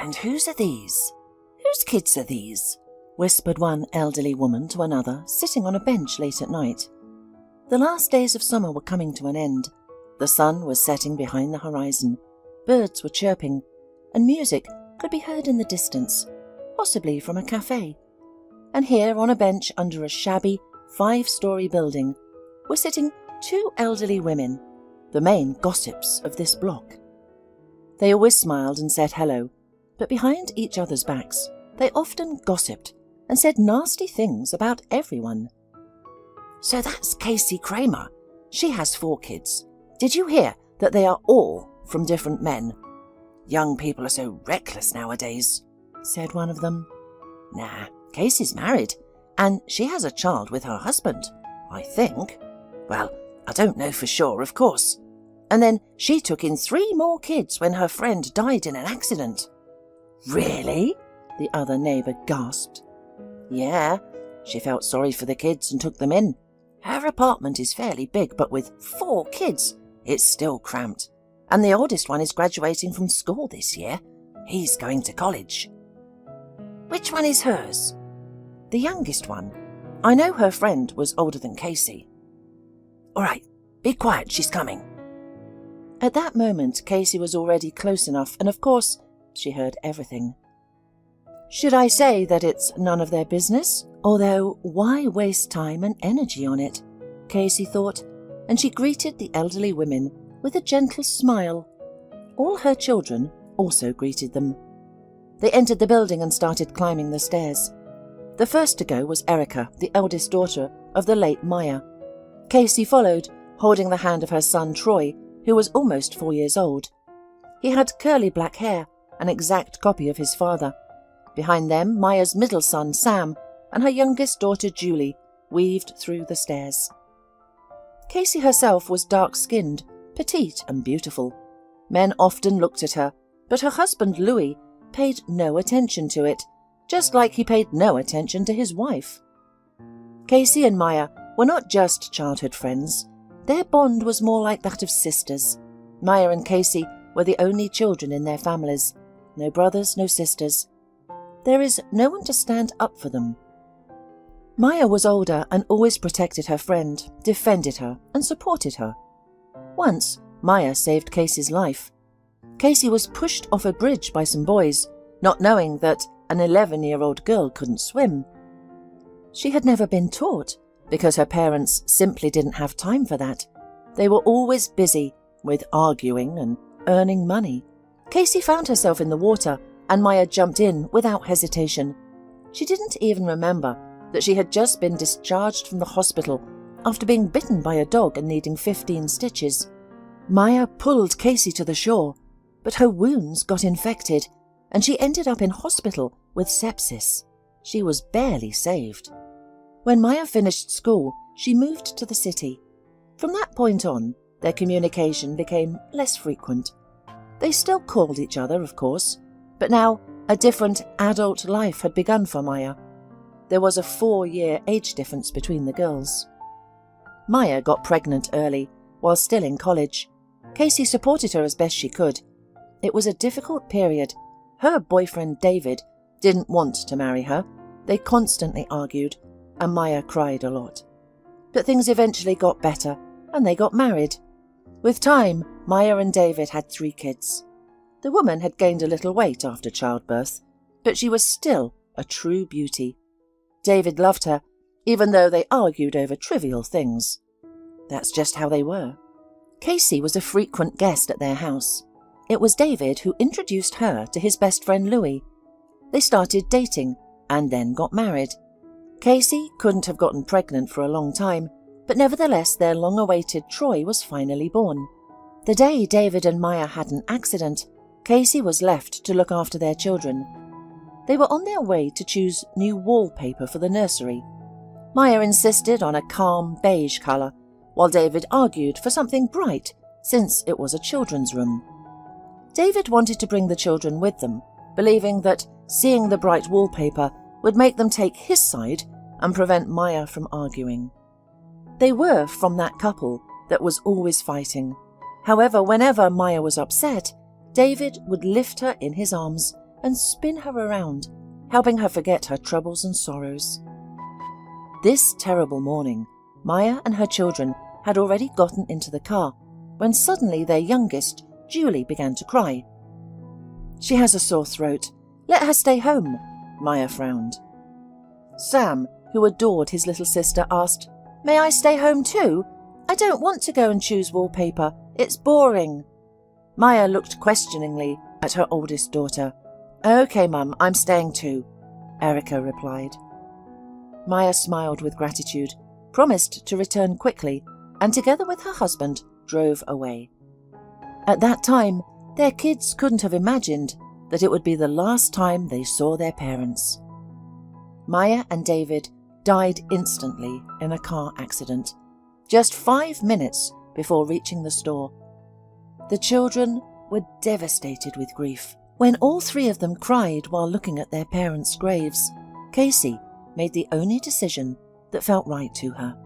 "And whose are these? Whose kids are these?" whispered one elderly woman to another, sitting on a bench late at night. The last days of summer were coming to an end. The sun was setting behind the horizon. Birds were chirping, and music could be heard in the distance, possibly from a cafe. And here, on a bench under a shabby 5-story building, were sitting 2 elderly women, the main gossips of this block. They always smiled and said hello, but behind each other's backs, they often gossiped and said nasty things about everyone. "So that's Casey Kramer. She has 4 kids. Did you hear that they are all from different men? Young people are so reckless nowadays," said one of them. "Nah, Casey's married, and she has a child with her husband, I think. Well, I don't know for sure, of course. And then she took in 3 more kids when her friend died in an accident." "Really?" the other neighbour gasped. "Yeah, she felt sorry for the kids and took them in. Her apartment is fairly big, but with 4 kids, it's still cramped. And the oldest one is graduating from school this year. He's going to college." "Which one is hers?" "The youngest one. I know her friend was older than Casey." "All right, be quiet, she's coming." At that moment, Casey was already close enough, and of course, she heard everything. Should I say that it's none of their business? Although, why waste time and energy on it? Casey thought, and she greeted the elderly women with a gentle smile. All her children also greeted them. They entered the building and started climbing the stairs. The first to go was Erica, the eldest daughter of the late Maya. Casey followed, holding the hand of her son Troy, who was almost 4 years old. He had curly black hair, an exact copy of his father. Behind them, Maya's middle son Sam and her youngest daughter Julie weaved through the stairs. Casey herself was dark-skinned, petite and beautiful. Men often looked at her, but her husband Louis paid no attention to it, just like he paid no attention to his wife. Casey and Maya were not just childhood friends. Their bond was more like that of sisters. Maya and Casey were the only children in their families. No brothers, no sisters. There is no one to stand up for them. Maya was older and always protected her friend, defended her, and supported her. Once, Maya saved Casey's life. Casey was pushed off a bridge by some boys, not knowing that an 11-year-old girl couldn't swim. She had never been taught, because her parents simply didn't have time for that. They were always busy with arguing and earning money. Casey found herself in the water, and Maya jumped in without hesitation. She didn't even remember that she had just been discharged from the hospital after being bitten by a dog and needing 15 stitches. Maya pulled Casey to the shore, but her wounds got infected, and she ended up in hospital with sepsis. She was barely saved. When Maya finished school, she moved to the city. From that point on, their communication became less frequent. They still called each other, of course, but now a different adult life had begun for Maya. There was a 4-year age difference between the girls. Maya got pregnant early, while still in college. Casey supported her as best she could. It was a difficult period. Her boyfriend, David, didn't want to marry her. They constantly argued, and Maya cried a lot. But things eventually got better, and they got married. With time, Maya and David had 3 kids. The woman had gained a little weight after childbirth, but she was still a true beauty. David loved her, even though they argued over trivial things. That's just how they were. Casey was a frequent guest at their house. It was David who introduced her to his best friend Louis. They started dating and then got married. Casey couldn't have gotten pregnant for a long time, but nevertheless their long-awaited Troy was finally born. The day David and Maya had an accident, Casey was left to look after their children. They were on their way to choose new wallpaper for the nursery. Maya insisted on a calm beige colour, while David argued for something bright, since it was a children's room. David wanted to bring the children with them, believing that seeing the bright wallpaper would make them take his side and prevent Maya from arguing. They were from that couple that was always fighting. However, whenever Maya was upset, David would lift her in his arms and spin her around, helping her forget her troubles and sorrows. This terrible morning, Maya and her children had already gotten into the car when suddenly their youngest, Julie, began to cry. "She has a sore throat. Let her stay home," Maya frowned. Sam, who adored his little sister, asked, "May I stay home too? I don't want to go and choose wallpaper. It's boring." Maya looked questioningly at her oldest daughter. "Okay, Mum, I'm staying too," Erica replied. Maya smiled with gratitude, promised to return quickly, and together with her husband drove away. At that time, their kids couldn't have imagined that it would be the last time they saw their parents. Maya and David died instantly in a car accident, just 5 minutes before reaching the store. The children were devastated with grief. When all three of them cried while looking at their parents' graves, Casey made the only decision that felt right to her.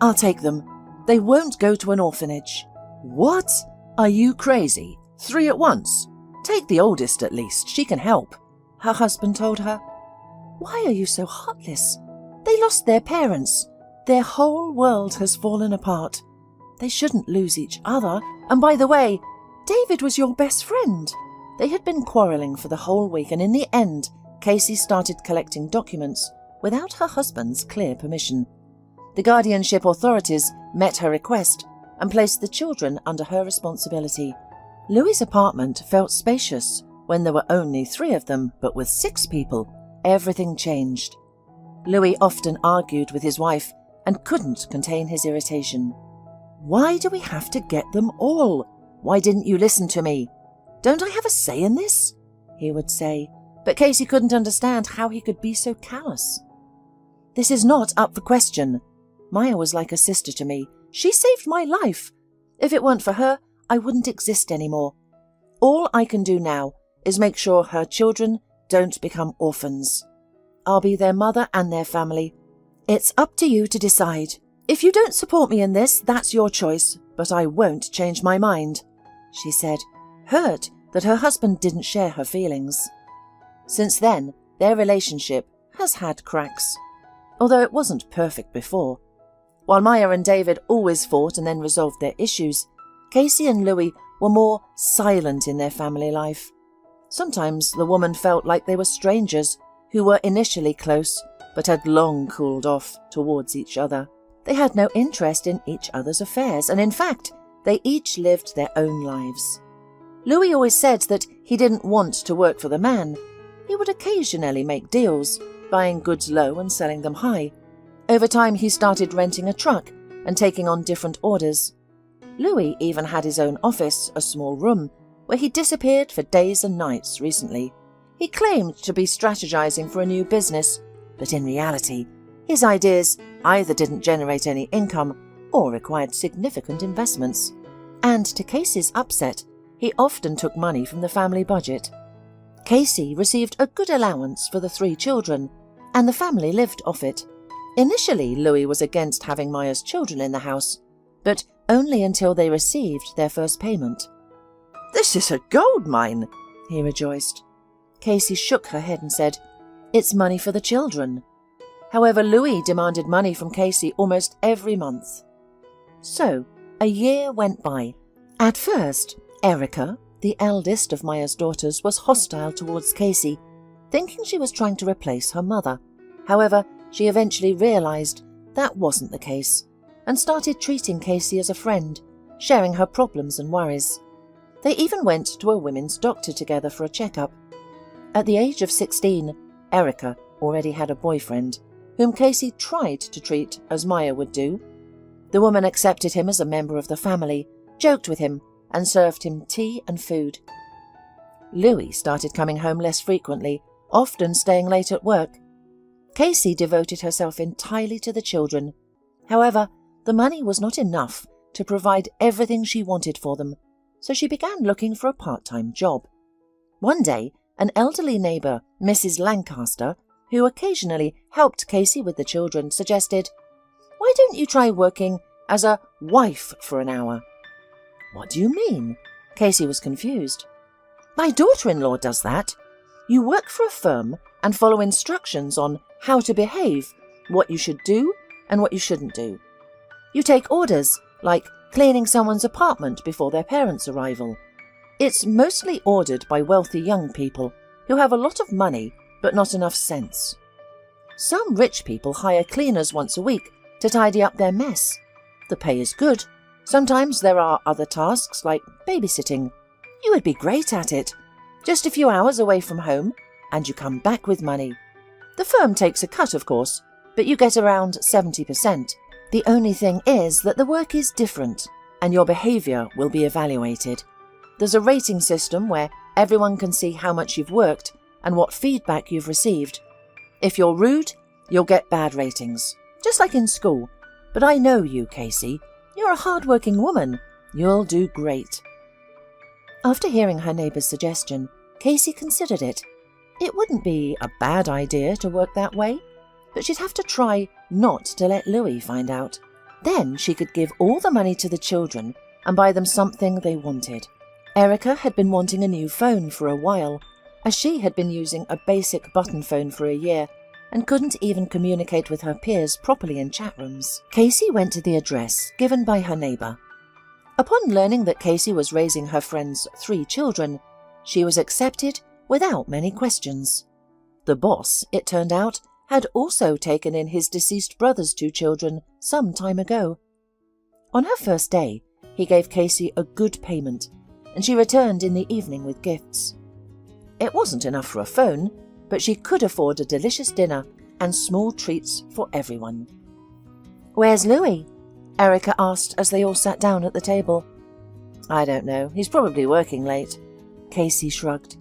"I'll take them. They won't go to an orphanage." "What? Are you crazy? 3 at once? Take the oldest at least. She can help," her husband told her. "Why are you so heartless? They lost their parents. Their whole world has fallen apart. They shouldn't lose each other. And by the way, David was your best friend." They had been quarrelling for the whole week, and in the end, Casey started collecting documents without her husband's clear permission. The guardianship authorities met her request and placed the children under her responsibility. Louis's apartment felt spacious when there were only 3 of them, but with 6 people, everything changed. Louis often argued with his wife and couldn't contain his irritation. "Why do we have to get them all? Why didn't you listen to me? Don't I have a say in this?" he would say, but Casey couldn't understand how he could be so callous. "This is not up for question. Maya was like a sister to me. She saved my life. If it weren't for her, I wouldn't exist anymore. All I can do now is make sure her children don't become orphans. I'll be their mother and their family. It's up to you to decide. If you don't support me in this, that's your choice, but I won't change my mind," she said, hurt that her husband didn't share her feelings. Since then, their relationship has had cracks, although it wasn't perfect before. While Maya and David always fought and then resolved their issues, Casey and Louis were more silent in their family life. Sometimes the woman felt like they were strangers who were initially close but had long cooled off towards each other. They had no interest in each other's affairs, and in fact, they each lived their own lives. Louis always said that he didn't want to work for the man. He would occasionally make deals, buying goods low and selling them high. Over time, he started renting a truck and taking on different orders. Louis even had his own office, a small room, where he disappeared for days and nights recently. He claimed to be strategizing for a new business, but in reality, his ideas either didn't generate any income or required significant investments. And to Casey's upset, he often took money from the family budget. Casey received a good allowance for the 3 children, and the family lived off it. Initially, Louis was against having Maya's children in the house, but only until they received their first payment. "This is a gold mine," he rejoiced. Casey shook her head and said, "It's money for the children." However, Louis demanded money from Casey almost every month. So, a year went by. At first, Erica, the eldest of Maya's daughters, was hostile towards Casey, thinking she was trying to replace her mother. However, she eventually realized that wasn't the case and started treating Casey as a friend, sharing her problems and worries. They even went to a women's doctor together for a checkup. At the age of 16, Erica already had a boyfriend, whom Casey tried to treat as Maya would do. The woman accepted him as a member of the family, joked with him, and served him tea and food. Louis started coming home less frequently, often staying late at work. Casey devoted herself entirely to the children. However, the money was not enough to provide everything she wanted for them, so she began looking for a part-time job. One day, an elderly neighbour, Mrs. Lancaster, who occasionally helped Casey with the children, suggested, "Why don't you try working as a wife for an hour?" "What do you mean?" Casey was confused. "My daughter-in-law does that. You work for a firm and follow instructions on how to behave, what you should do and what you shouldn't do. You take orders, like cleaning someone's apartment before their parents' arrival. It's mostly ordered by wealthy young people who have a lot of money but not enough sense. Some rich people hire cleaners once a week to tidy up their mess. The pay is good. Sometimes there are other tasks like babysitting. You would be great at it. Just a few hours away from home, and you come back with money. The firm takes a cut, of course, but you get around 70%. The only thing is that the work is different, and your behaviour will be evaluated. There's a rating system where everyone can see how much you've worked and what feedback you've received. If you're rude, you'll get bad ratings, just like in school. But I know you, Casey. You're a hard-working woman. You'll do great. After hearing her neighbour's suggestion, Casey considered it. It wouldn't be a bad idea to work that way, but she'd have to try not to let Louis find out. Then she could give all the money to the children and buy them something they wanted. Erica had been wanting a new phone for a while, as she had been using a basic button phone for a year and couldn't even communicate with her peers properly in chat rooms. Casey went to the address given by her neighbour. Upon learning that Casey was raising her friend's 3 children, she was accepted without many questions. The boss, it turned out, had also taken in his deceased brother's 2 children some time ago. On her first day, he gave Casey a good payment, and she returned in the evening with gifts. It wasn't enough for a phone, but she could afford a delicious dinner and small treats for everyone. "Where's Louis?" Erica asked as they all sat down at the table. "I don't know. He's probably working late." Casey shrugged.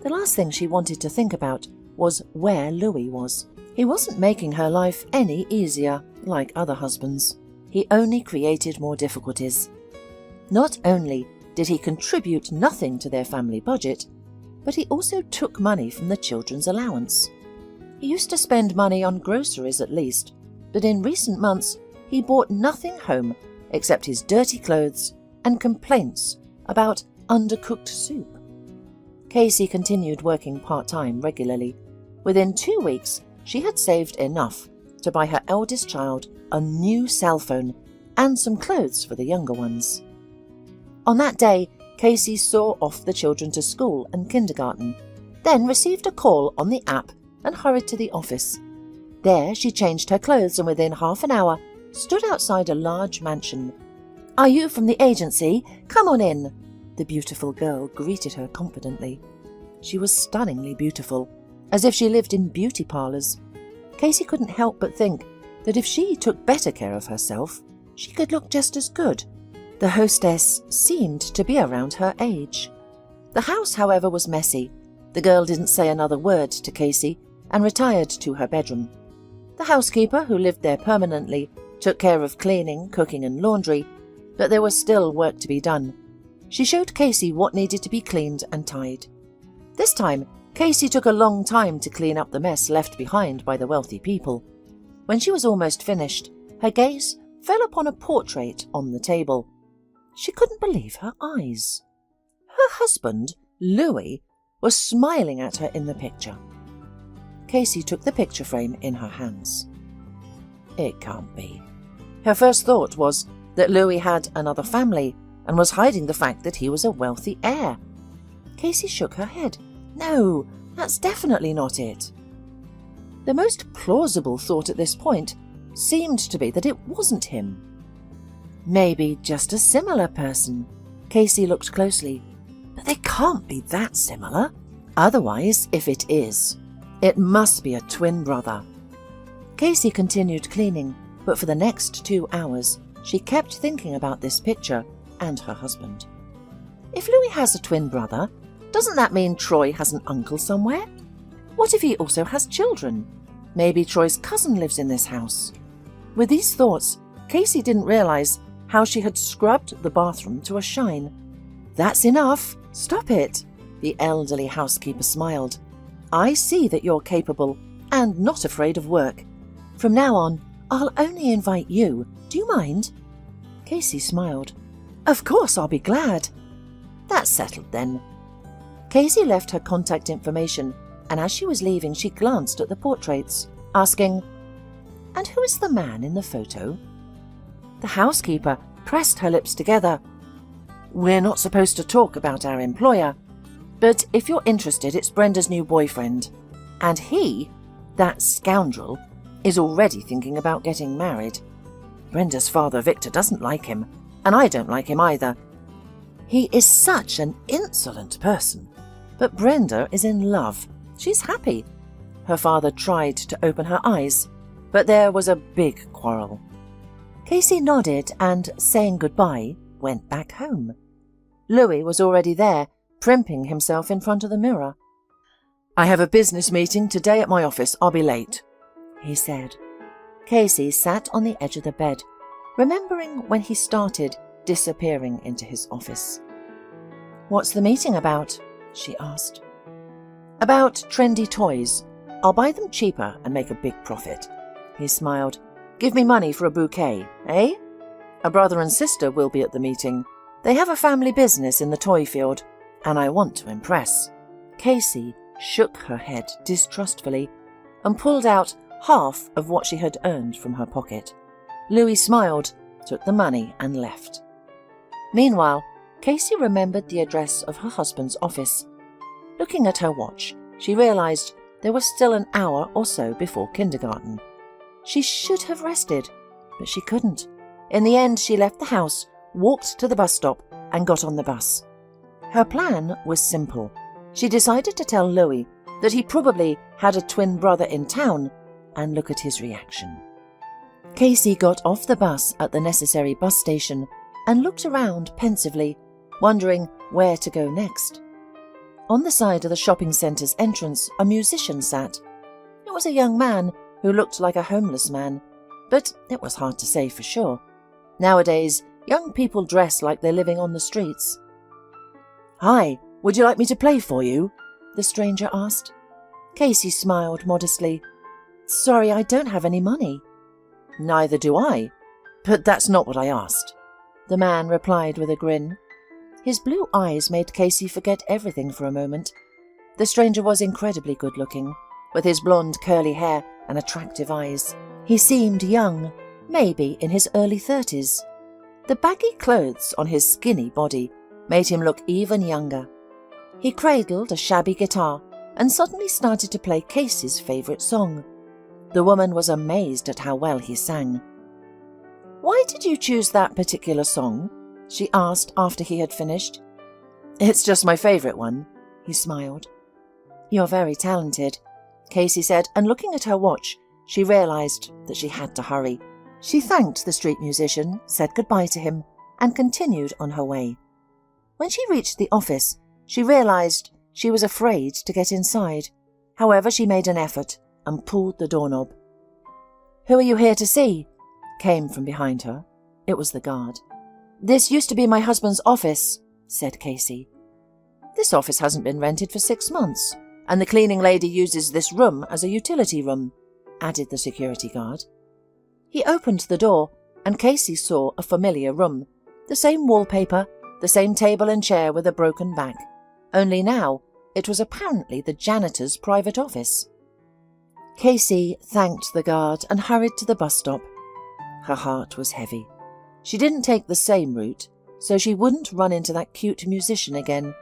The last thing she wanted to think about was where Louis was. He wasn't making her life any easier, like other husbands. He only created more difficulties. Not only did he contribute nothing to their family budget, but he also took money from the children's allowance. He used to spend money on groceries at least, but in recent months he brought nothing home except his dirty clothes and complaints about undercooked soup. Casey continued working part-time regularly. Within 2 weeks, she had saved enough to buy her eldest child a new cell phone and some clothes for the younger ones. On that day, Casey saw off the children to school and kindergarten, then received a call on the app and hurried to the office. There she changed her clothes and within half an hour stood outside a large mansion. "Are you from the agency? Come on in." The beautiful girl greeted her confidently. She was stunningly beautiful, as if she lived in beauty parlours. Casey couldn't help but think that if she took better care of herself, she could look just as good. The hostess seemed to be around her age. The house, however, was messy. The girl didn't say another word to Casey and retired to her bedroom. The housekeeper, who lived there permanently, took care of cleaning, cooking and laundry, but there was still work to be done. She showed Casey what needed to be cleaned and tied. This time, Casey took a long time to clean up the mess left behind by the wealthy people. When she was almost finished, her gaze fell upon a portrait on the table. She couldn't believe her eyes. Her husband, Louis, was smiling at her in the picture. Casey took the picture frame in her hands. It can't be. Her first thought was that Louis had another family and was hiding the fact that he was a wealthy heir. Casey shook her head. No, that's definitely not it. The most plausible thought at this point seemed to be that it wasn't him. Maybe just a similar person. Casey looked closely. But they can't be that similar. Otherwise, if it is, it must be a twin brother. Casey continued cleaning, but for the next 2 hours, she kept thinking about this picture and her husband. If Louis has a twin brother, doesn't that mean Troy has an uncle somewhere? What if he also has children? Maybe Troy's cousin lives in this house. With these thoughts, Casey didn't realize how she had scrubbed the bathroom to a shine. "That's enough. Stop it." The elderly housekeeper smiled. "I see that you're capable and not afraid of work. From now on, I'll only invite you. Do you mind?" Casey smiled. "Of course, I'll be glad." "That's settled then." Casey left her contact information, and as she was leaving, she glanced at the portraits, asking, "And who is the man in the photo?" The housekeeper pressed her lips together. "We're not supposed to talk about our employer, but if you're interested, it's Brenda's new boyfriend. And he, that scoundrel, is already thinking about getting married. Brenda's father, Victor, doesn't like him, and I don't like him either. He is such an insolent person. But Brenda is in love. She's happy." Her father tried to open her eyes, but there was a big quarrel. Casey nodded and, saying goodbye, went back home. Louis was already there, primping himself in front of the mirror. "I have a business meeting today at my office. I'll be late," he said. Casey sat on the edge of the bed, remembering when he started disappearing into his office. "What's the meeting about?" she asked. "About trendy toys. I'll buy them cheaper and make a big profit." He smiled. "Give me money for a bouquet, eh? A brother and sister will be at the meeting. They have a family business in the toy field, and I want to impress." Casey shook her head distrustfully and pulled out half of what she had earned from her pocket. Louis smiled, took the money and left. Meanwhile, Casey remembered the address of her husband's office. Looking at her watch, she realized there was still an hour or so before kindergarten. She should have rested, but she couldn't. In the end, she left the house, walked to the bus stop, and got on the bus. Her plan was simple. She decided to tell Louis that he probably had a twin brother in town and look at his reaction. Casey got off the bus at the necessary bus station and looked around pensively, wondering where to go next. On the side of the shopping centre's entrance, a musician sat. It was a young man who looked like a homeless man, but it was hard to say for sure. Nowadays, young people dress like they're living on the streets. "Hi, would you like me to play for you?" the stranger asked. Casey smiled modestly. "Sorry, I don't have any money." "Neither do I, but that's not what I asked," the man replied with a grin. His blue eyes made Casey forget everything for a moment. The stranger was incredibly good-looking, with his blonde curly hair and attractive eyes. He seemed young, maybe in his early 30s. The baggy clothes on his skinny body made him look even younger. He cradled a shabby guitar and suddenly started to play Casey's favourite song. The woman was amazed at how well he sang. "Why did you choose that particular song?" she asked after he had finished. "It's just my favourite one," he smiled. "You're very talented," Casey said, and looking at her watch, she realised that she had to hurry. She thanked the street musician, said goodbye to him, and continued on her way. When she reached the office, she realised she was afraid to get inside. However, she made an effort and pulled the doorknob. "Who are you here to see?" came from behind her. It was the guard. "This used to be my husband's office," said Casey. "This office hasn't been rented for 6 months, and the cleaning lady uses this room as a utility room," added the security guard. He opened the door, and Casey saw a familiar room. The same wallpaper, the same table and chair with a broken back. Only now, it was apparently the janitor's private office. Casey thanked the guard and hurried to the bus stop. Her heart was heavy. She didn't take the same route, so she wouldn't run into that cute musician again.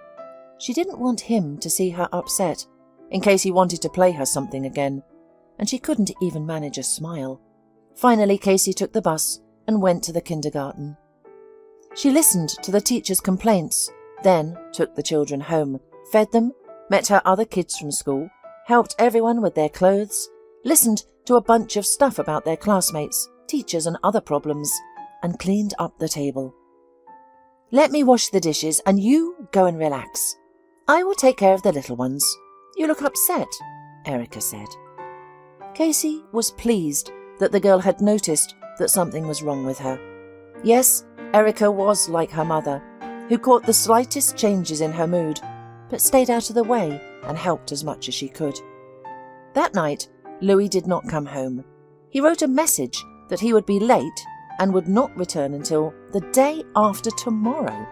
She didn't want him to see her upset, in case he wanted to play her something again, and she couldn't even manage a smile. Finally, Casey took the bus and went to the kindergarten. She listened to the teacher's complaints, then took the children home, fed them, met her other kids from school, helped everyone with their clothes, listened to a bunch of stuff about their classmates, teachers and other problems, and cleaned up the table. "Let me wash the dishes and you go and relax. I will take care of the little ones. You look upset," Erica said. Casey was pleased that the girl had noticed that something was wrong with her. Yes, Erica was like her mother, who caught the slightest changes in her mood, but stayed out of the way and helped as much as she could. That night, Louis did not come home. He wrote a message that he would be late and would not return until the day after tomorrow.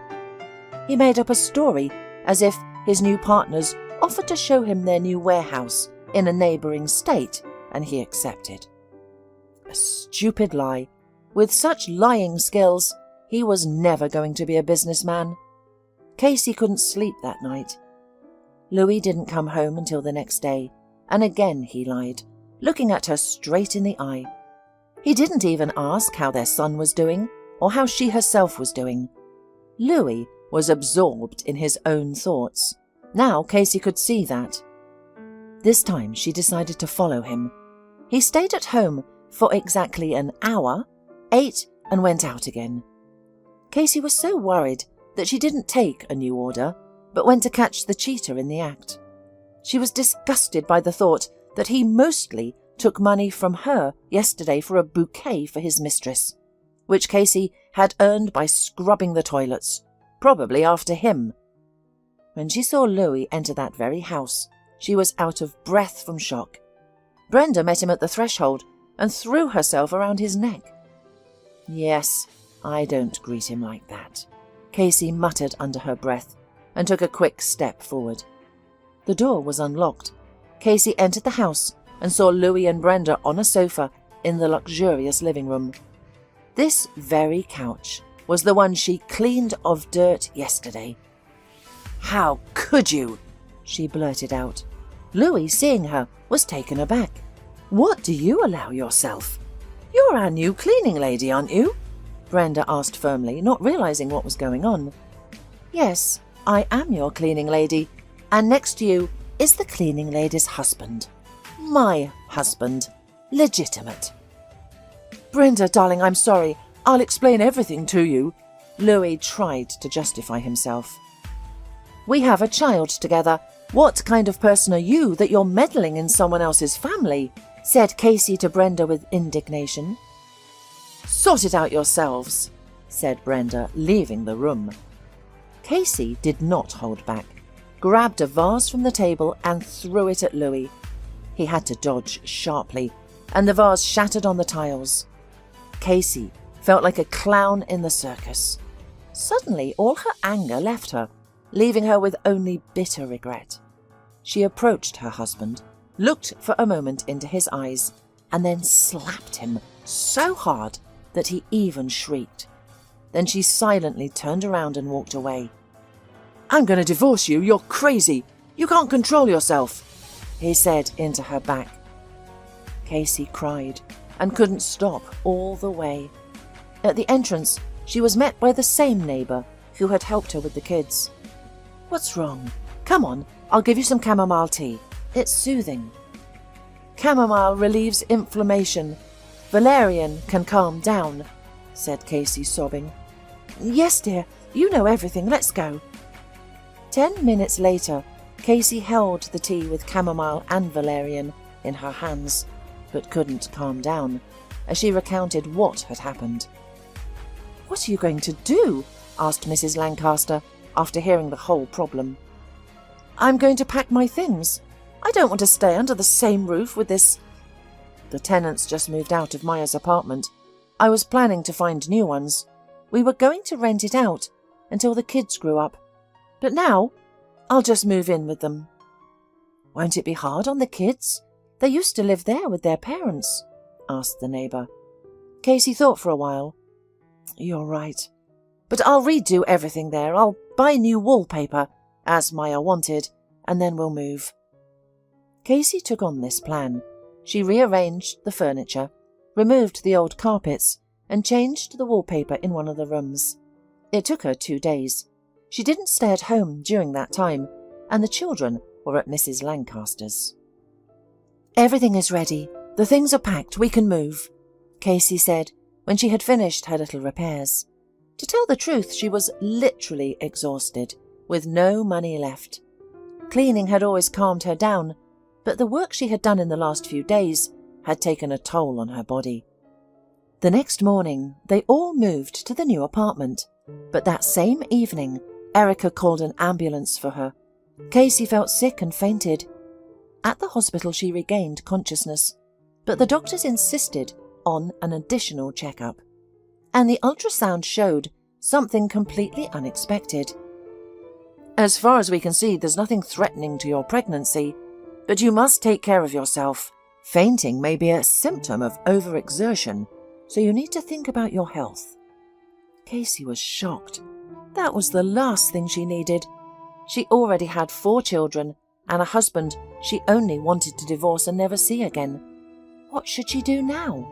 He made up a story as if his new partners offered to show him their new warehouse in a neighbouring state, and he accepted. A stupid lie. With such lying skills, he was never going to be a businessman. Casey couldn't sleep that night. Louis didn't come home until the next day, and again he lied, looking at her straight in the eye. He didn't even ask how their son was doing, or how she herself was doing. Louis was absorbed in his own thoughts. Now Casey could see that. This time she decided to follow him. He stayed at home for exactly an hour, ate and went out again. Casey was so worried that she didn't take a new order, but went to catch the cheater in the act. She was disgusted by the thought that he mostly took money from her yesterday for a bouquet for his mistress, which Casey had earned by scrubbing the toilets, probably after him. When she saw Louis enter that very house, she was out of breath from shock. Brenda met him at the threshold and threw herself around his neck. "Yes, I don't greet him like that," Casey muttered under her breath and took a quick step forward. The door was unlocked. Casey entered the house and saw Louis and Brenda on a sofa in the luxurious living room. This very couch was the one she cleaned of dirt yesterday. "How could you?" she blurted out. Louis, seeing her, was taken aback. "What do you allow yourself? You're our new cleaning lady, aren't you?" Brenda asked firmly, not realizing what was going on. "Yes, I am your cleaning lady, and next to you is the cleaning lady's husband. My husband. Legitimate." "Brenda, darling, I'm sorry. I'll explain everything to you." Louis tried to justify himself. "We have a child together. What kind of person are you that you're meddling in someone else's family?" said Casey to Brenda with indignation. "Sort it out yourselves," said Brenda, leaving the room. Casey did not hold back, grabbed a vase from the table and threw it at Louis. He had to dodge sharply, and the vase shattered on the tiles. Casey felt like a clown in the circus. Suddenly, all her anger left her, leaving her with only bitter regret. She approached her husband, looked for a moment into his eyes, and then slapped him so hard that he even shrieked. Then she silently turned around and walked away. "I'm going to divorce you. You're crazy. You can't control yourself," he said into her back. Casey cried and couldn't stop all the way. At the entrance, she was met by the same neighbour who had helped her with the kids. "What's wrong? Come on, I'll give you some chamomile tea. It's soothing." "Chamomile relieves inflammation. Valerian can calm down," said Casey, sobbing. "Yes, dear, you know everything. Let's go." 10 minutes later, Casey held the tea with chamomile and valerian in her hands, but couldn't calm down as she recounted what had happened. "What are you going to do?" asked Mrs. Lancaster after hearing the whole problem. "I'm going to pack my things. I don't want to stay under the same roof with this. The tenants just moved out of Maya's apartment. I was planning to find new ones. We were going to rent it out until the kids grew up. But now, I'll just move in with them." "Won't it be hard on the kids? They used to live there with their parents," asked the neighbour. Casey thought for a while. "You're right. But I'll redo everything there. I'll buy new wallpaper, as Maya wanted, and then we'll move." Casey took on this plan. She rearranged the furniture, removed the old carpets, and changed the wallpaper in one of the rooms. It took her 2 days. She didn't stay at home during that time, and the children were at Mrs. Lancaster's. "Everything is ready. The things are packed. We can move," Casey said when she had finished her little repairs. To tell the truth, she was literally exhausted, with no money left. Cleaning had always calmed her down, but the work she had done in the last few days had taken a toll on her body. The next morning, they all moved to the new apartment, but that same evening, Erica called an ambulance for her. Casey felt sick and fainted. At the hospital, she regained consciousness, but the doctors insisted on an additional checkup, and the ultrasound showed something completely unexpected. As far as we can see, there's nothing threatening to your pregnancy, but you must take care of yourself. Fainting may be a symptom of overexertion, so you need to think about your health." Casey was shocked. That was the last thing she needed. She already had 4 children and a husband she only wanted to divorce and never see again. What should she do now?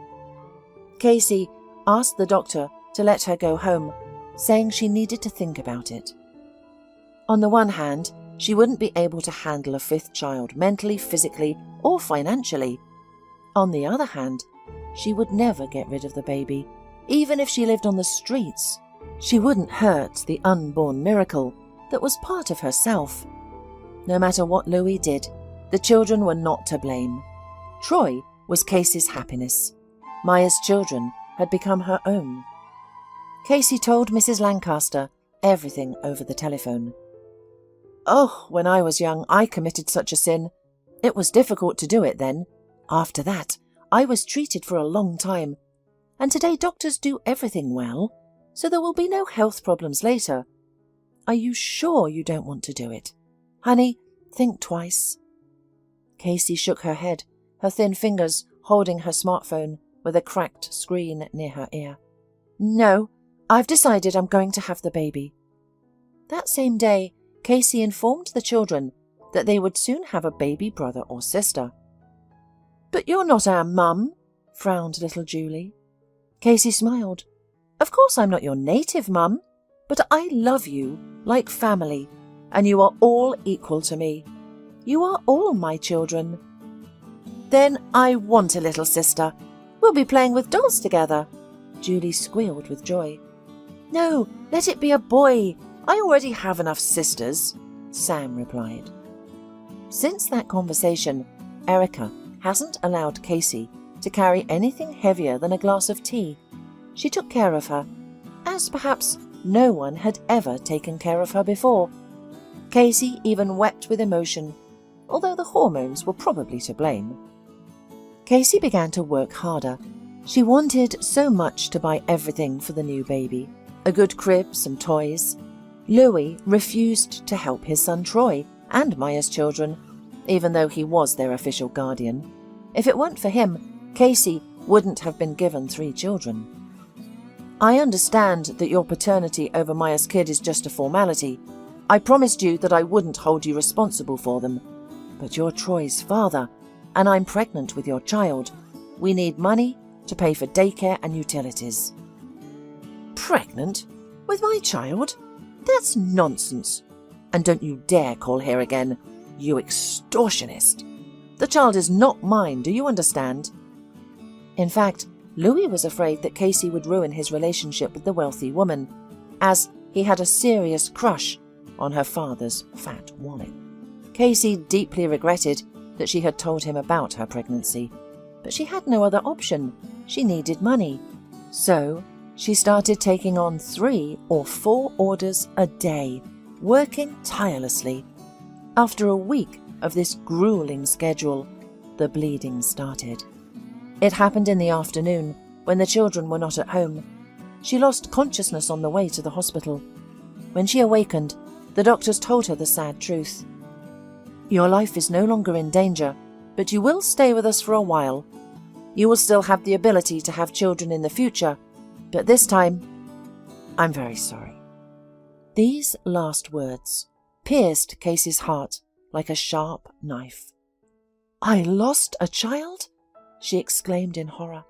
Casey asked the doctor to let her go home, saying she needed to think about it. On the one hand, she wouldn't be able to handle a 5th child mentally, physically, or financially. On the other hand, she would never get rid of the baby, even if she lived on the streets. She wouldn't hurt the unborn miracle that was part of herself. No matter what Louis did, the children were not to blame. Troy was Casey's happiness. Maya's children had become her own. Casey told Mrs. Lancaster everything over the telephone. "Oh, when I was young, I committed such a sin. It was difficult to do it then. After that, I was treated for a long time. And today doctors do everything well, so there will be no health problems later. Are you sure you don't want to do it? Honey, think twice." Casey shook her head, her thin fingers holding her smartphone with a cracked screen near her ear. "No, I've decided I'm going to have the baby." That same day, Casey informed the children that they would soon have a baby brother or sister. "But you're not our mum," frowned little Julie. Casey smiled. "Of course I'm not your native mum, but I love you like family, and you are all equal to me. You are all my children." "Then I want a little sister. We'll be playing with dolls together." Julie squealed with joy. "No, let it be a boy. I already have enough sisters," Sam replied. Since that conversation, Erica hasn't allowed Casey to carry anything heavier than a glass of tea. She took care of her, as perhaps no one had ever taken care of her before. Casey even wept with emotion, although the hormones were probably to blame. Casey began to work harder. She wanted so much to buy everything for the new baby. A good crib, some toys. Louis refused to help his son Troy and Maya's children, even though he was their official guardian. If it weren't for him, Casey wouldn't have been given 3 children. "I understand that your paternity over Maya's kid is just a formality. I promised you that I wouldn't hold you responsible for them. But you're Troy's father, and I'm pregnant with your child. We need money to pay for daycare and utilities." "Pregnant? With my child? That's nonsense. And don't you dare call here again, you extortionist. The child is not mine, do you understand?" In fact, Louis was afraid that Casey would ruin his relationship with the wealthy woman, as he had a serious crush on her father's fat wallet. Casey deeply regretted that she had told him about her pregnancy, but she had no other option. She needed money. So she started taking on 3 or 4 orders a day, working tirelessly. After a week of this grueling schedule, the bleeding started. It happened in the afternoon, when the children were not at home. She lost consciousness on the way to the hospital. When she awakened, the doctors told her the sad truth. "Your life is no longer in danger, but you will stay with us for a while. You will still have the ability to have children in the future, but this time, I'm very sorry." These last words pierced Casey's heart like a sharp knife. "I lost a child?" she exclaimed in horror.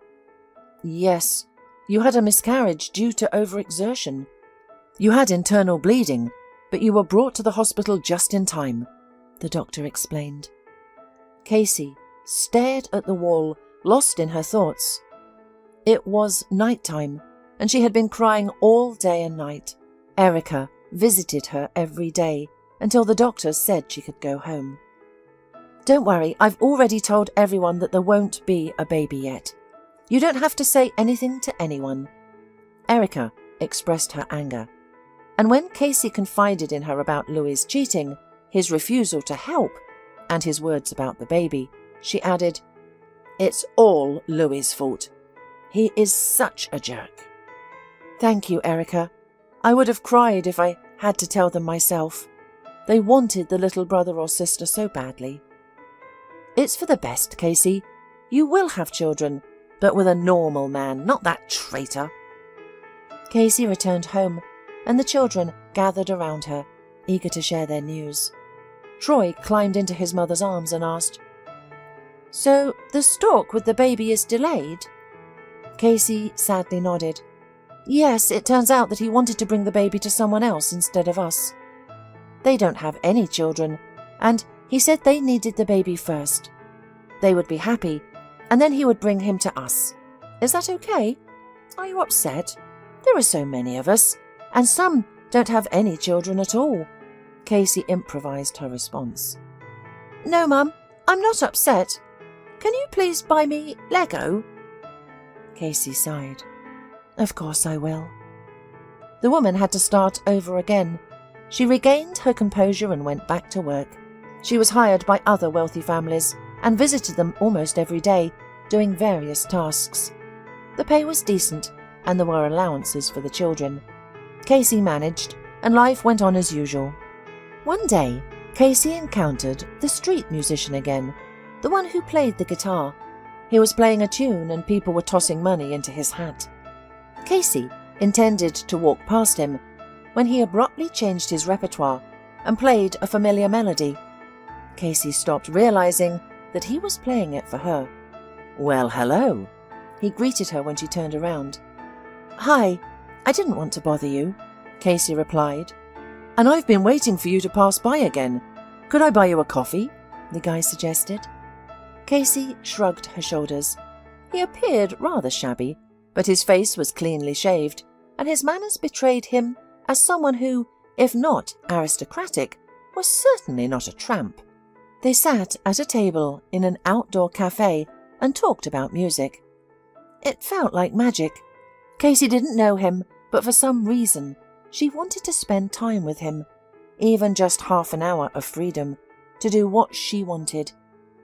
"Yes, you had a miscarriage due to overexertion. You had internal bleeding, but you were brought to the hospital just in time," the doctor explained. Casey stared at the wall, lost in her thoughts. It was nighttime, and she had been crying all day and night. Erica visited her every day until the doctor said she could go home. "Don't worry, I've already told everyone that there won't be a baby yet. You don't have to say anything to anyone." Erica expressed her anger. And when Casey confided in her about Louis' cheating, his refusal to help, and his words about the baby, she added, "It's all Louis' fault. He is such a jerk." "Thank you, Erica. I would have cried if I had to tell them myself." They wanted the little brother or sister so badly. "It's for the best, Casey. You will have children, but with a normal man, not that traitor." Casey returned home, and the children gathered around her, eager to share their news. Troy climbed into his mother's arms and asked, "So the stalk with the baby is delayed?" Casey sadly nodded. "Yes, it turns out that he wanted to bring the baby to someone else instead of us. They don't have any children, and he said they needed the baby first. They would be happy, and then he would bring him to us. Is that okay? Are you upset? There are so many of us, and some don't have any children at all." Casey improvised her response. "No, Mum, I'm not upset. Can you please buy me Lego?" Casey sighed. "Of course I will." The woman had to start over again. She regained her composure and went back to work. She was hired by other wealthy families and visited them almost every day, doing various tasks. The pay was decent, and there were allowances for the children. Casey managed, and life went on as usual. One day, Casey encountered the street musician again, the one who played the guitar. He was playing a tune and people were tossing money into his hat. Casey intended to walk past him when he abruptly changed his repertoire and played a familiar melody. Casey stopped, realizing that he was playing it for her. "Well, hello," he greeted her when she turned around. "Hi, I didn't want to bother you," Casey replied. "And I've been waiting for you to pass by again. Could I buy you a coffee?" the guy suggested. Casey shrugged her shoulders. He appeared rather shabby, but his face was cleanly shaved, and his manners betrayed him as someone who, if not aristocratic, was certainly not a tramp. They sat at a table in an outdoor cafe and talked about music. It felt like magic. Casey didn't know him, but for some reason, she wanted to spend time with him, even just half an hour of freedom, to do what she wanted,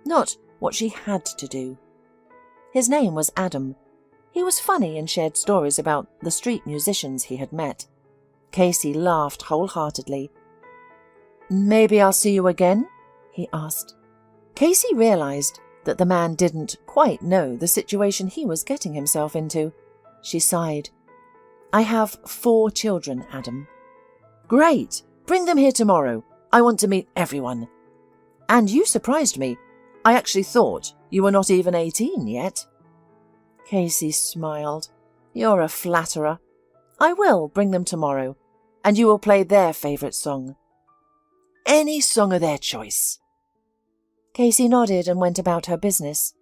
not what she had to do. His name was Adam. He was funny and shared stories about the street musicians he had met. Casey laughed wholeheartedly. "Maybe I'll see you again?" he asked. Casey realized that the man didn't quite know the situation he was getting himself into. She sighed. "I have 4 children, Adam." "Great! Bring them here tomorrow. I want to meet everyone." "And you surprised me. I actually thought you were not even 18 yet." Casey smiled. "You're a flatterer. I will bring them tomorrow, and you will play their favourite song." "Any song of their choice." Casey nodded and went about her business.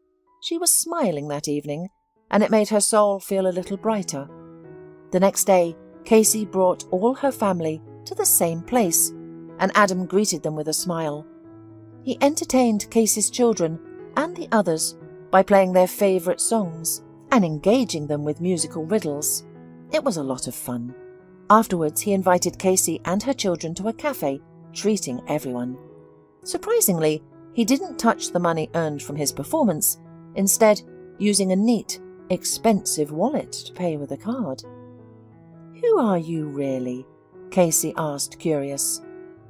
She was smiling that evening, and it made her soul feel a little brighter. The next day, Casey brought all her family to the same place, and Adam greeted them with a smile. He entertained Casey's children and the others by playing their favourite songs and engaging them with musical riddles. It was a lot of fun. Afterwards, he invited Casey and her children to a cafe, treating everyone. Surprisingly, he didn't touch the money earned from his performance, instead using a neat, expensive wallet to pay with a card. "Who are you really?" Casey asked, curious.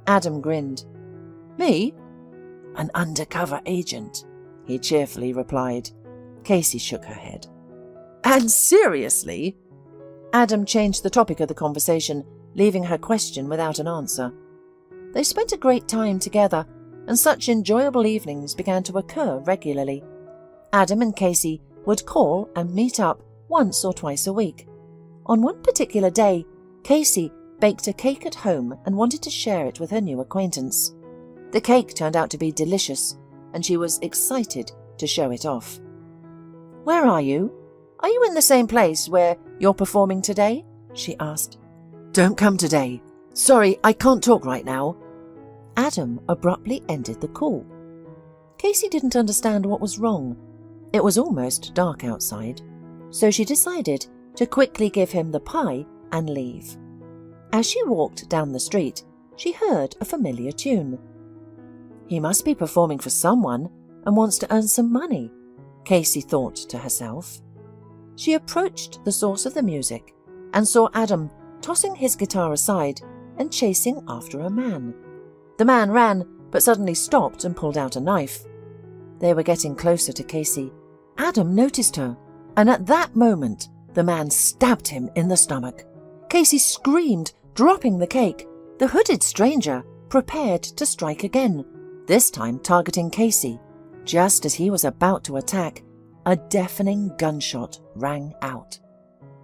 Adam grinned. "Me? An undercover agent," he cheerfully replied. Casey shook her head. "And seriously?" Adam changed the topic of the conversation, leaving her question without an answer. They spent a great time together, and such enjoyable evenings began to occur regularly. Adam and Casey would call and meet up once or twice a week. On one particular day, Casey baked a cake at home and wanted to share it with her new acquaintance. The cake turned out to be delicious, and she was excited to show it off. "Where are you? Are you in the same place where you're performing today?" she asked. "Don't come today. Sorry, I can't talk right now." Adam abruptly ended the call. Casey didn't understand what was wrong. It was almost dark outside, so she decided to quickly give him the pie and leave. As she walked down the street, she heard a familiar tune. "He must be performing for someone and wants to earn some money," Casey thought to herself. She approached the source of the music and saw Adam tossing his guitar aside and chasing after a man. The man ran, but suddenly stopped and pulled out a knife. They were getting closer to Casey. Adam noticed her, and at that moment, the man stabbed him in the stomach. Casey screamed, dropping the cake. The hooded stranger prepared to strike again, this time targeting Casey. Just as he was about to attack, a deafening gunshot rang out.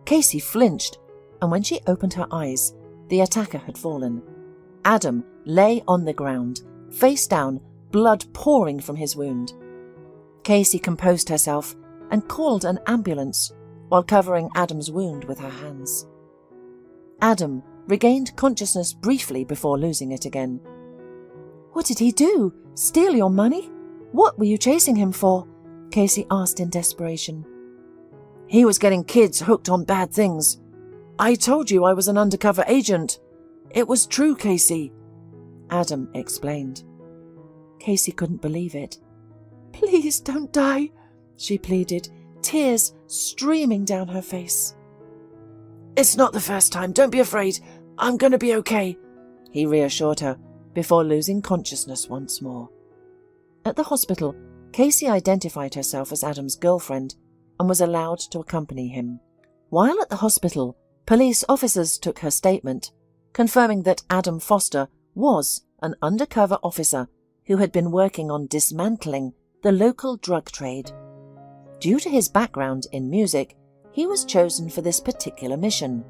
Casey flinched, and when she opened her eyes, the attacker had fallen. Adam lay on the ground, face down, blood pouring from his wound. Casey composed herself and called an ambulance while covering Adam's wound with her hands. Adam regained consciousness briefly before losing it again. "What did he do? Steal your money? What were you chasing him for?" Casey asked in desperation. "He was getting kids hooked on bad things. I told you I was an undercover agent. It was true, Casey," Adam explained. Casey couldn't believe it. "Please don't die," she pleaded, tears streaming down her face. "It's not the first time. Don't be afraid. I'm going to be okay," he reassured her before losing consciousness once more. At the hospital, Casey identified herself as Adam's girlfriend and was allowed to accompany him. While at the hospital, police officers took her statement, confirming that Adam Foster was an undercover officer who had been working on dismantling the local drug trade. Due to his background in music, he was chosen for this particular mission.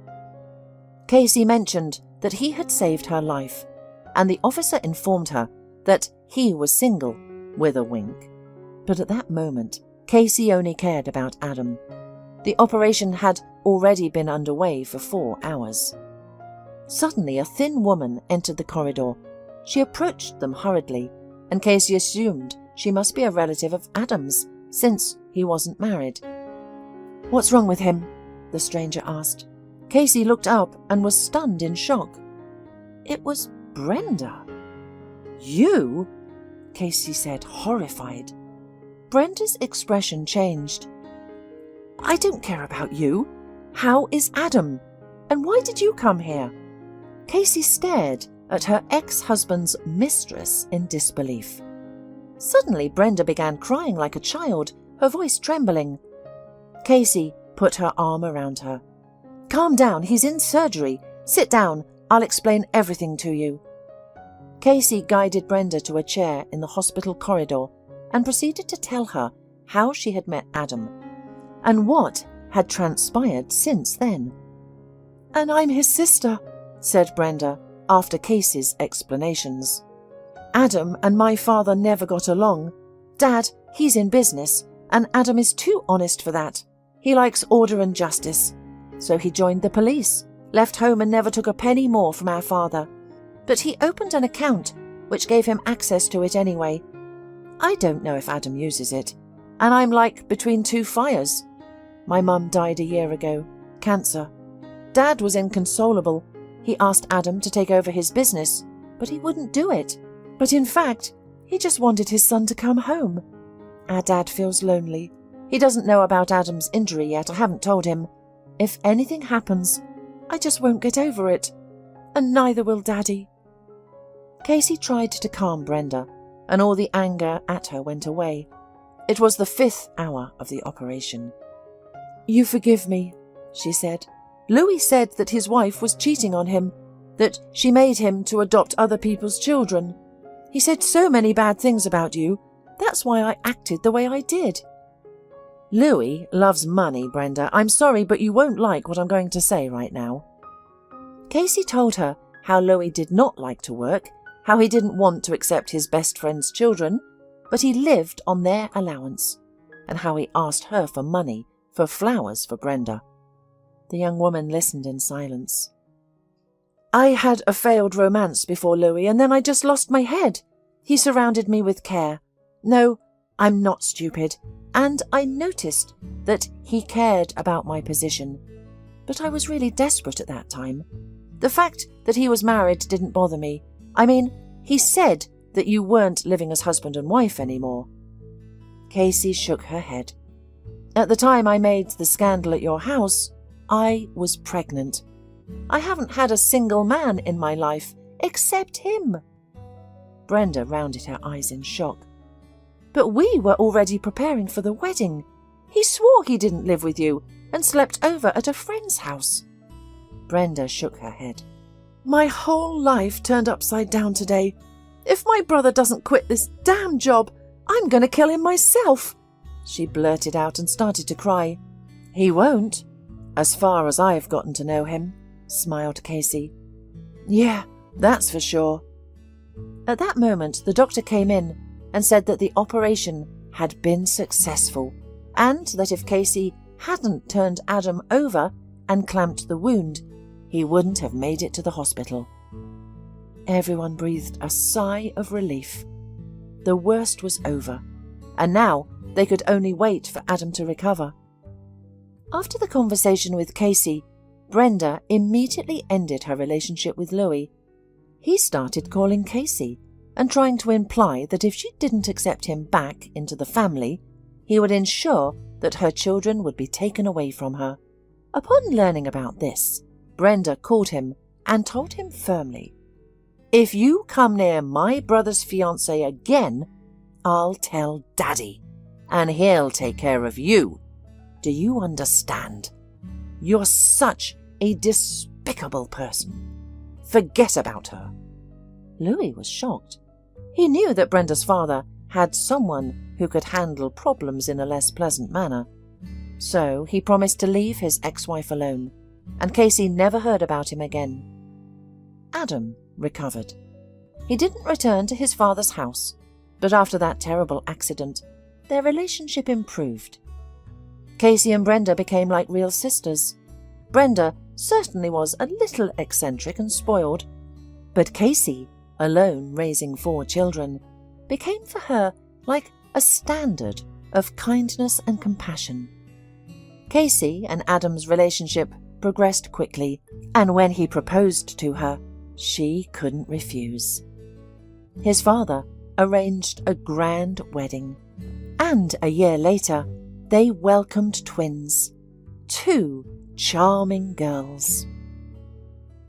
Casey mentioned that he had saved her life, and the officer informed her that he was single, with a wink. But at that moment, Casey only cared about Adam. The operation had already been underway for 4 hours. Suddenly, a thin woman entered the corridor. She approached them hurriedly, and Casey assumed she must be a relative of Adam's, since he wasn't married. "What's wrong with him?" the stranger asked. Casey looked up and was stunned in shock. It was Brenda. "You?" Casey said, horrified. Brenda's expression changed. "I don't care about you. How is Adam? And why did you come here?" Casey stared at her ex-husband's mistress in disbelief. Suddenly, Brenda began crying like a child, her voice trembling. Casey put her arm around her. "Calm down, he's in surgery. Sit down, I'll explain everything to you." Casey guided Brenda to a chair in the hospital corridor and proceeded to tell her how she had met Adam and what had transpired since then. "And I'm his sister," said Brenda after Casey's explanations. "Adam and my father never got along. Dad, he's in business, and Adam is too honest for that. He likes order and justice. So he joined the police, left home and never took a penny more from our father. But he opened an account, which gave him access to it anyway. I don't know if Adam uses it, and I'm like between 2 fires. My mum died a year ago, cancer. Dad was inconsolable. He asked Adam to take over his business, but he wouldn't do it. But in fact, he just wanted his son to come home. Our dad feels lonely. He doesn't know about Adam's injury yet. I haven't told him. If anything happens, I just won't get over it. And neither will Daddy." Casey tried to calm Brenda, and all the anger at her went away. It was the 5th hour of the operation. "You forgive me," she said. "Louis said that his wife was cheating on him, that she made him to adopt other people's children. He said so many bad things about you. That's why I acted the way I did." "Louis loves money, Brenda. I'm sorry, but you won't like what I'm going to say right now." Casey told her how Louis did not like to work, how he didn't want to accept his best friend's children, but he lived on their allowance, and how he asked her for money for flowers for Brenda. The young woman listened in silence. "I had a failed romance before Louis, and then I just lost my head. He surrounded me with care. No, I'm not stupid, and I noticed that he cared about my position. But I was really desperate at that time. The fact that he was married didn't bother me. I mean, he said that you weren't living as husband and wife anymore." Casey shook her head. "At the time I made the scandal at your house, I was pregnant. I haven't had a single man in my life except him." Brenda rounded her eyes in shock. "But we were already preparing for the wedding. He swore he didn't live with you and slept over at a friend's house." Brenda shook her head. "My whole life turned upside down today. If my brother doesn't quit this damn job, I'm going to kill him myself," she blurted out and started to cry. "He won't, as far as I've gotten to know him," smiled Casey. "Yeah, that's for sure." At that moment, the doctor came in and said that the operation had been successful, and that if Casey hadn't turned Adam over and clamped the wound, he wouldn't have made it to the hospital. Everyone breathed a sigh of relief. The worst was over, and now they could only wait for Adam to recover. After the conversation with Casey, Brenda immediately ended her relationship with Louis. He started calling Casey and trying to imply that if she didn't accept him back into the family, he would ensure that her children would be taken away from her. Upon learning about this, Brenda called him and told him firmly, "If you come near my brother's fiancée again, I'll tell Daddy, and he'll take care of you. Do you understand? You're such a despicable person. Forget about her." Louis was shocked. He knew that Brenda's father had someone who could handle problems in a less pleasant manner. So he promised to leave his ex-wife alone, and Casey never heard about him again. Adam recovered. He didn't return to his father's house, but after that terrible accident, their relationship improved. Casey and Brenda became like real sisters. Brenda certainly was a little eccentric and spoiled, but Casey, alone raising 4 children, became for her like a standard of kindness and compassion. Casey and Adam's relationship progressed quickly, and when he proposed to her, she couldn't refuse. His father arranged a grand wedding, and a year later, they welcomed twins, 2 charming girls.